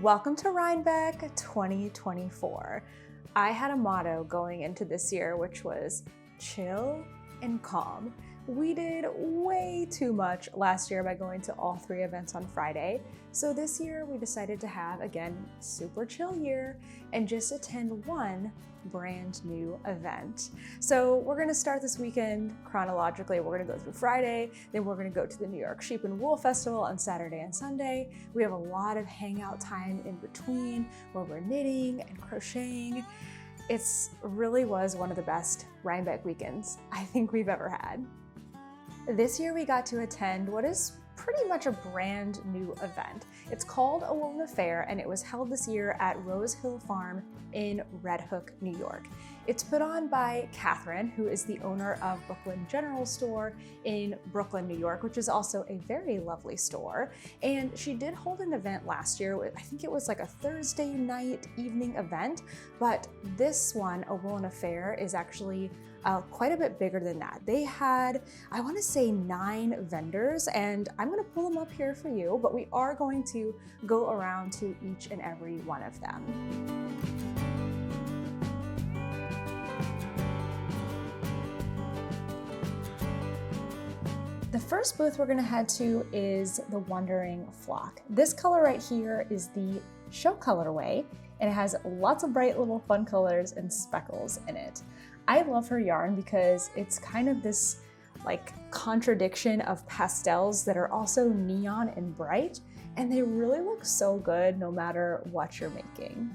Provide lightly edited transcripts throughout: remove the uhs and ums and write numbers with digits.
Welcome to Rhinebeck 2024. I had a motto going into this year, which was chill and calm. We did way too much last year by going to all 3 events on Friday. So this year we decided to have, again, super chill year and just attend one brand new event. So we're gonna start this weekend chronologically. We're gonna go through Friday, then we're gonna go to the New York Sheep and Wool Festival on Saturday and Sunday. We have a lot of hangout time in between where we're knitting and crocheting. It's really was one of the best Rhinebeck weekends I think we've ever had. This year we got to attend what is pretty much a brand new event. It's called a Woolen Affair and it was held this year at Rose Hill Farm in Red Hook, New York. It's put on by Catherine, who is the owner of Brooklyn General Store in Brooklyn, New York, which is also a very lovely store. And she did hold an event last year. I think it was like a Thursday night evening event, but this one, a Woolen Affair, is actually quite a bit bigger than that. They had, I want to say 9 vendors, and I'm going to pull them up here for you, but we are going to go around to each and every one of them. The first booth we're going to head to is the Wandering Flock. This color right here is the show colorway, and it has lots of bright little fun colors and speckles in it. I love her yarn because it's kind of this like contradiction of pastels that are also neon and bright, and they really look so good no matter what you're making.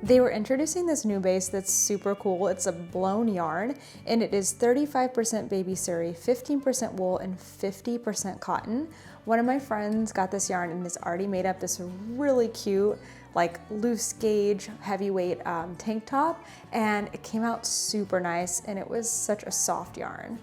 They were introducing this new base that's super cool. It's a blown yarn and it is 35% baby suri, 15% wool, and 50% cotton. One of my friends got this yarn and has already made up this really cute, like loose gauge, heavyweight tank top, and it came out super nice and it was such a soft yarn.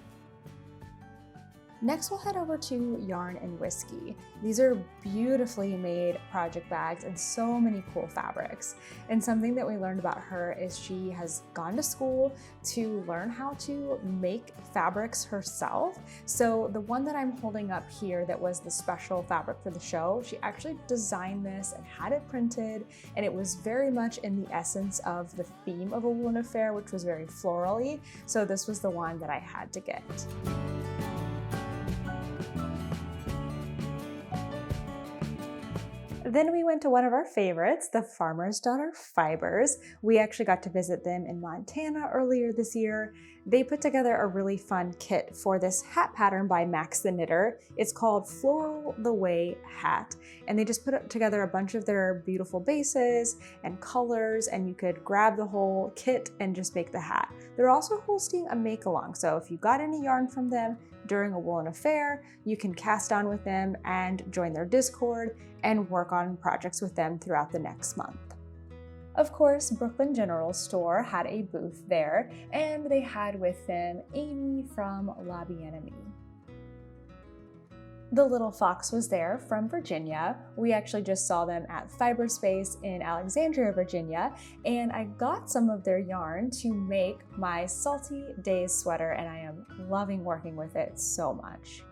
Next, we'll head over to Yarn and Whiskey. These are beautifully made project bags and so many cool fabrics. And something that we learned about her is she has gone to school to learn how to make fabrics herself. So the one that I'm holding up here that was the special fabric for the show, she actually designed this and had it printed, and it was very much in the essence of the theme of a Woolen Affair, which was very florally. So this was the one that I had to get. Then we went to one of our favorites, the Farmer's Daughter Fibers. We actually got to visit them in Montana earlier this year. They put together a really fun kit for this hat pattern by Max the Knitter. It's called Floral the Way Hat. And they just put together a bunch of their beautiful bases and colors, and you could grab the whole kit and just make the hat. They're also hosting a make-along, so if you got any yarn from them during a Woolen Affair, you can cast on with them and join their Discord and work on projects with them throughout the next month. Of course, Brooklyn General Store had a booth there, and they had with them Amy from La Bien-Aimée. The Little Fox was there from Virginia. We actually just saw them at Fiber Space in Alexandria, Virginia, and I got some of their yarn to make my Salty Days sweater, and I am loving working with it so much.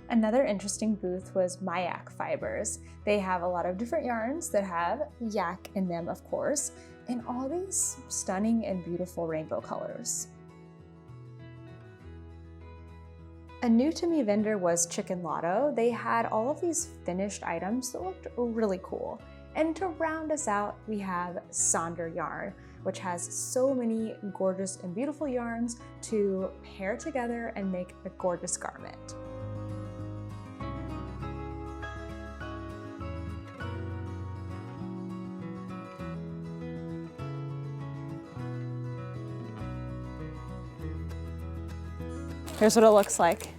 Another interesting booth was Mayak Fibers. They have a lot of different yarns that have yak in them, of course, and all these stunning and beautiful rainbow colors. A new to me vendor was Chicken Lotto. They had all of these finished items that looked really cool. And to round us out, we have Sonder Yarn, which has so many gorgeous and beautiful yarns to pair together and make a gorgeous garment. Here's what it looks like.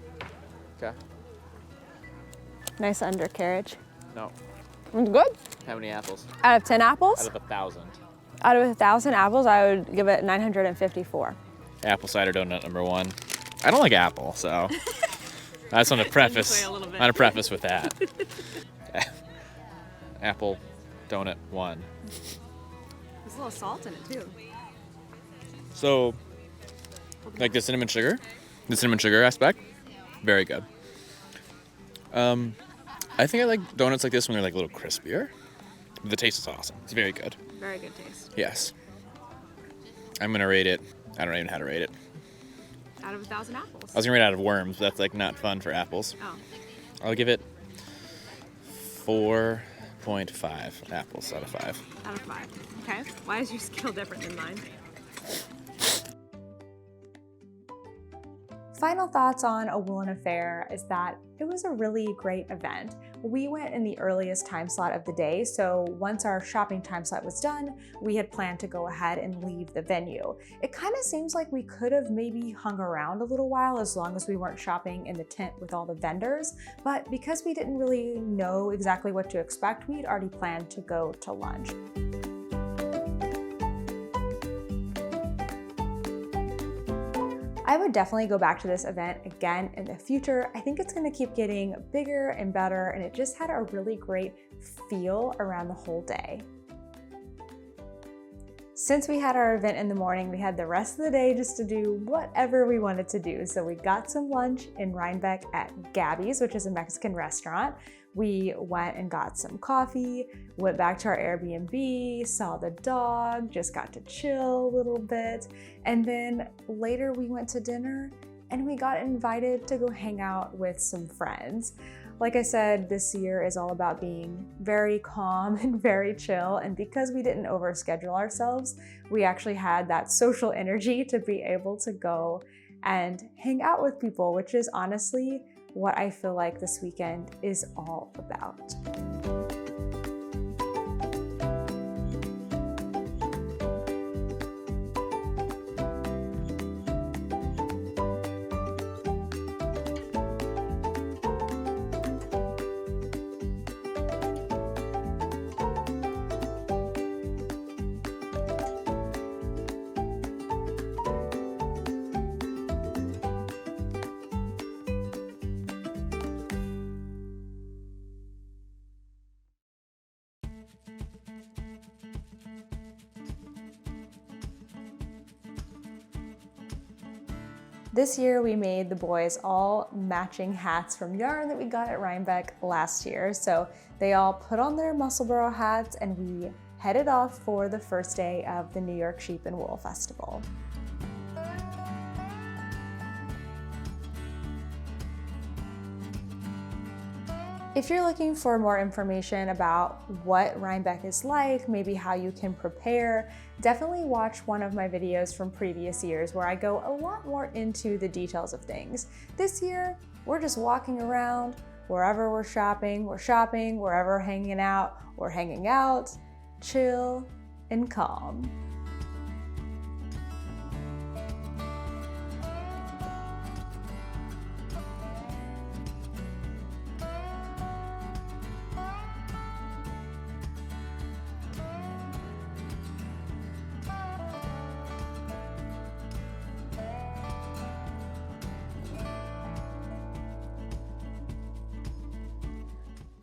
Okay. Nice undercarriage. No. It's good. How many apples? Out of 10 apples? Out of 1,000. Out of 1,000 apples, I would give it 954. Apple cider donut number 1. I don't like apple, so I just want to preface with that. Apple donut 1. There's a little salt in it too. So, like the cinnamon sugar aspect, very good. I think I like donuts like this when they're like a little crispier. The taste is awesome. It's very good. Very good taste. Yes. I'm gonna rate it. I don't even know how to rate it. Out of 1,000 apples. I was gonna rate it out of worms, but that's like not fun for apples. Oh. I'll give it 4.5 apples out of 5. Out of 5. Okay. Why is your scale different than mine? Final thoughts on a Woolen affair is that it was a really great event. We went in the earliest time slot of the day, so once our shopping time slot was done, we had planned to go ahead and leave the venue. It kind of seems like we could have maybe hung around a little while as long as we weren't shopping in the tent with all the vendors, but because we didn't really know exactly what to expect, we'd already planned to go to lunch. I would definitely go back to this event again in the future. I think it's gonna keep getting bigger and better, and it just had a really great feel around the whole day. Since we had our event in the morning, we had the rest of the day just to do whatever we wanted to do. So we got some lunch in Rhinebeck at Gabby's, which is a Mexican restaurant. We went and got some coffee, went back to our Airbnb, saw the dog, just got to chill a little bit. And then later we went to dinner and we got invited to go hang out with some friends. Like I said, this year is all about being very calm and very chill. And because we didn't overschedule ourselves, we actually had that social energy to be able to go and hang out with people, which is honestly what I feel like this weekend is all about. This year we made the boys all matching hats from yarn that we got at Rhinebeck last year. So they all put on their Musselboro hats and we headed off for the first day of the New York Sheep and Wool Festival. If you're looking for more information about what Rhinebeck is like, maybe how you can prepare, definitely watch one of my videos from previous years where I go a lot more into the details of things. This year, we're just walking around. Wherever we're shopping, wherever we're hanging out, chill and calm.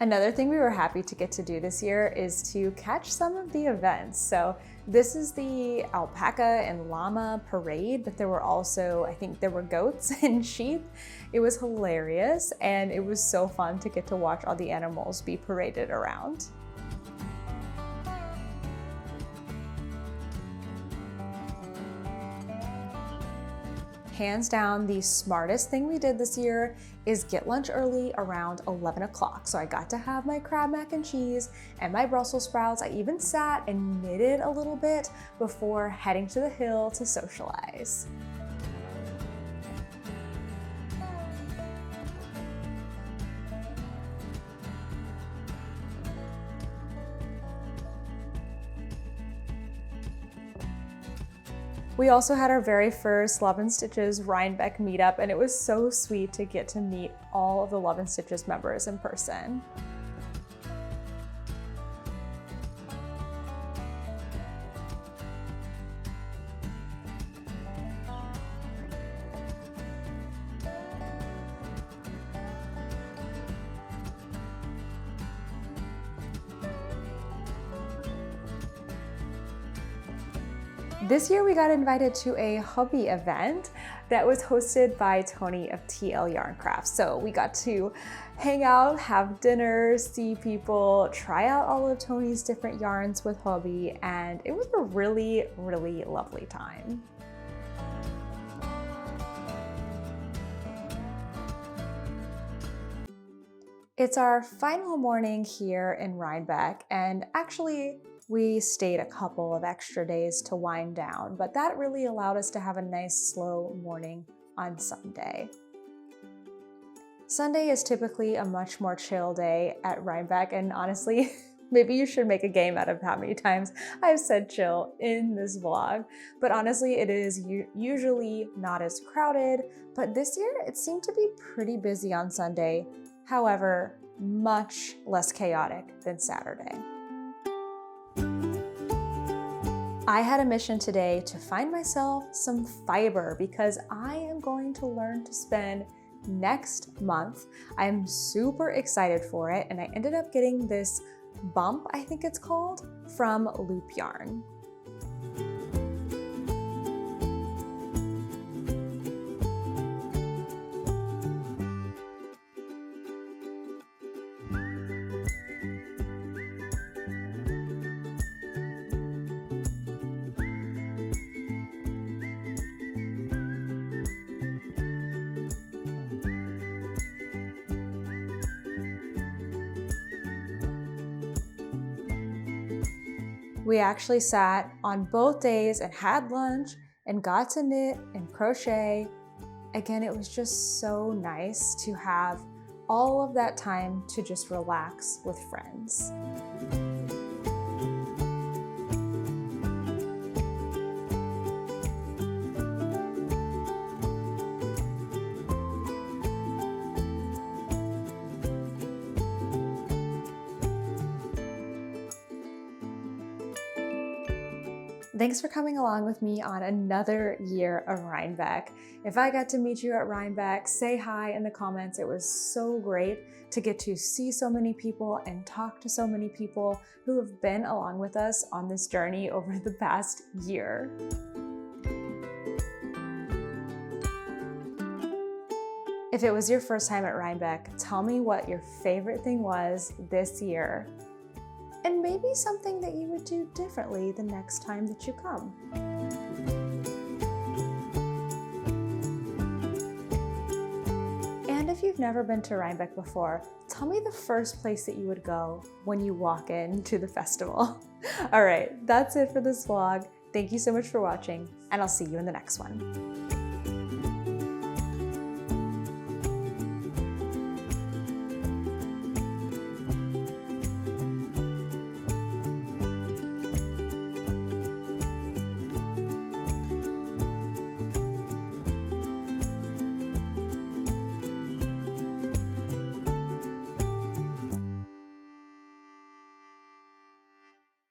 Another thing we were happy to get to do this year is to catch some of the events. So this is the alpaca and llama parade, but there were also, I think there were goats and sheep. It was hilarious and it was so fun to get to watch all the animals be paraded around. Hands down, the smartest thing we did this year is get lunch early around 11 o'clock. So I got to have my crab mac and cheese and my Brussels sprouts. I even sat and knitted a little bit before heading to the hill to socialize. We also had our very first Love & Stitches Rhinebeck meetup, and it was so sweet to get to meet all of the Love & Stitches members in person. This year we got invited to a hobby event that was hosted by Tony of TL Yarn Crafts. So we got to hang out, have dinner, see people, try out all of Tony's different yarns with hubby, and it was a really, really lovely time. It's our final morning here in Rhinebeck, and actually we stayed a couple of extra days to wind down, but that really allowed us to have a nice slow morning on Sunday. Sunday is typically a much more chill day at Rhinebeck, and honestly, maybe you should make a game out of how many times I've said chill in this vlog. But honestly, it is usually not as crowded, but this year it seemed to be pretty busy on Sunday. However, much less chaotic than Saturday. I had a mission today to find myself some fiber because I am going to learn to spin next month. I'm super excited for it, and I ended up getting this bump, I think it's called, from Loop Yarn. We actually sat on both days and had lunch and got to knit and crochet. Again, it was just so nice to have all of that time to just relax with friends. Thanks for coming along with me on another year of Rhinebeck. If I got to meet you at Rhinebeck, say hi in the comments. It was so great to get to see so many people and talk to so many people who have been along with us on this journey over the past year. If it was your first time at Rhinebeck, tell me what your favorite thing was this year. And maybe something that you would do differently the next time that you come. And if you've never been to Rhinebeck before, tell me the first place that you would go when you walk into the festival. All right, that's it for this vlog. Thank you so much for watching, and I'll see you in the next one.